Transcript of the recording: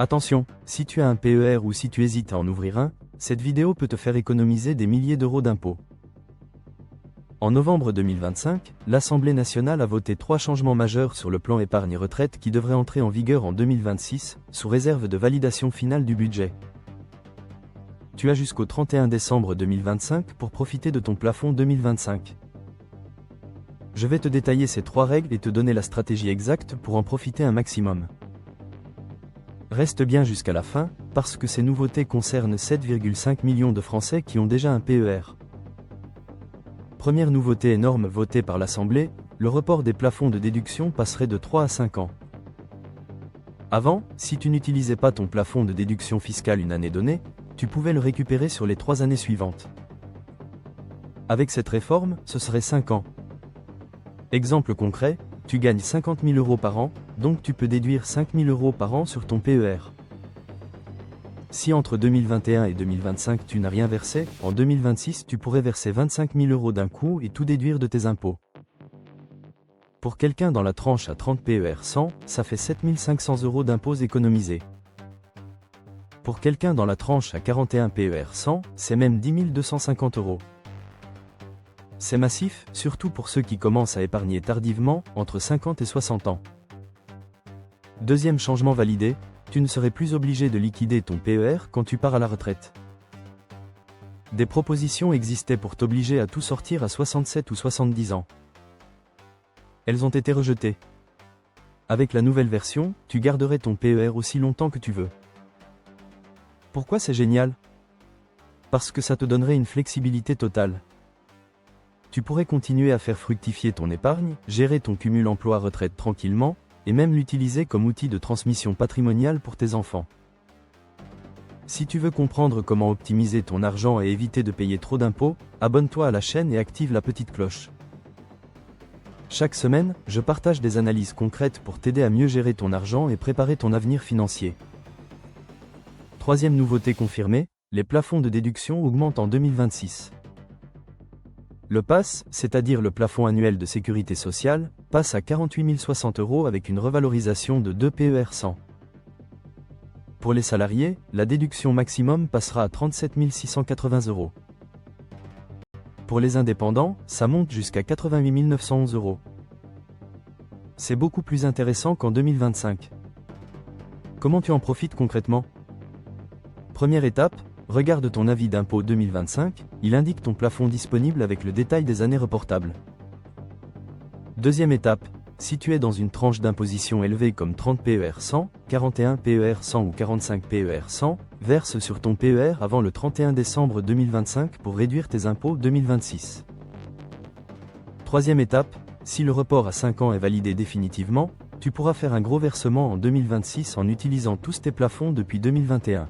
Attention, si tu as un PER ou si tu hésites à en ouvrir un, cette vidéo peut te faire économiser des milliers d'euros d'impôts. En novembre 2025, l'Assemblée nationale a voté 3 changements majeurs sur le plan épargne-retraite qui devraient entrer en vigueur en 2026, sous réserve de validation finale du budget. Tu as jusqu'au 31 décembre 2025 pour profiter de ton plafond 2025. Je vais te détailler ces 3 règles et te donner la stratégie exacte pour en profiter un maximum. Reste bien jusqu'à la fin, parce que ces nouveautés concernent 7,5 millions de Français qui ont déjà un PER. Première nouveauté énorme votée par l'Assemblée, le report des plafonds de déduction passerait de 3 à 5 ans. Avant, si tu n'utilisais pas ton plafond de déduction fiscale une année donnée, tu pouvais le récupérer sur les 3 années suivantes. Avec cette réforme, ce serait 5 ans. Exemple concret, tu gagnes 50 000 euros par an, donc tu peux déduire 5 000 euros par an sur ton PER. Si entre 2021 et 2025 tu n'as rien versé, en 2026 tu pourrais verser 25 000 euros d'un coup et tout déduire de tes impôts. Pour quelqu'un dans la tranche à 30 PER 100, ça fait 7 500 euros d'impôts économisés. Pour quelqu'un dans la tranche à 41 PER 100, c'est même 10 250 euros. C'est massif, surtout pour ceux qui commencent à épargner tardivement, entre 50 et 60 ans. Deuxième changement validé, tu ne serais plus obligé de liquider ton PER quand tu pars à la retraite. Des propositions existaient pour t'obliger à tout sortir à 67 ou 70 ans. Elles ont été rejetées. Avec la nouvelle version, tu garderais ton PER aussi longtemps que tu veux. Pourquoi c'est génial? Parce que ça te donnerait une flexibilité totale. Tu pourrais continuer à faire fructifier ton épargne, gérer ton cumul emploi-retraite tranquillement, et même l'utiliser comme outil de transmission patrimoniale pour tes enfants. Si tu veux comprendre comment optimiser ton argent et éviter de payer trop d'impôts, abonne-toi à la chaîne et active la petite cloche. Chaque semaine, je partage des analyses concrètes pour t'aider à mieux gérer ton argent et préparer ton avenir financier. Troisième nouveauté confirmée, les plafonds de déduction augmentent en 2026. Le PAS, c'est-à-dire le plafond annuel de sécurité sociale, passe à 48 060 euros avec une revalorisation de 2 PER 100. Pour les salariés, la déduction maximum passera à 37 680 euros. Pour les indépendants, ça monte jusqu'à 88 911 euros. C'est beaucoup plus intéressant qu'en 2025. Comment tu en profites concrètement? Première étape, regarde ton avis d'impôt 2025, il indique ton plafond disponible avec le détail des années reportables. Deuxième étape, si tu es dans une tranche d'imposition élevée comme 30 PER 100, 41 PER 100 ou 45 PER 100, verse sur ton PER avant le 31 décembre 2025 pour réduire tes impôts 2026. Troisième étape, si le report à 5 ans est validé définitivement, tu pourras faire un gros versement en 2026 en utilisant tous tes plafonds depuis 2021.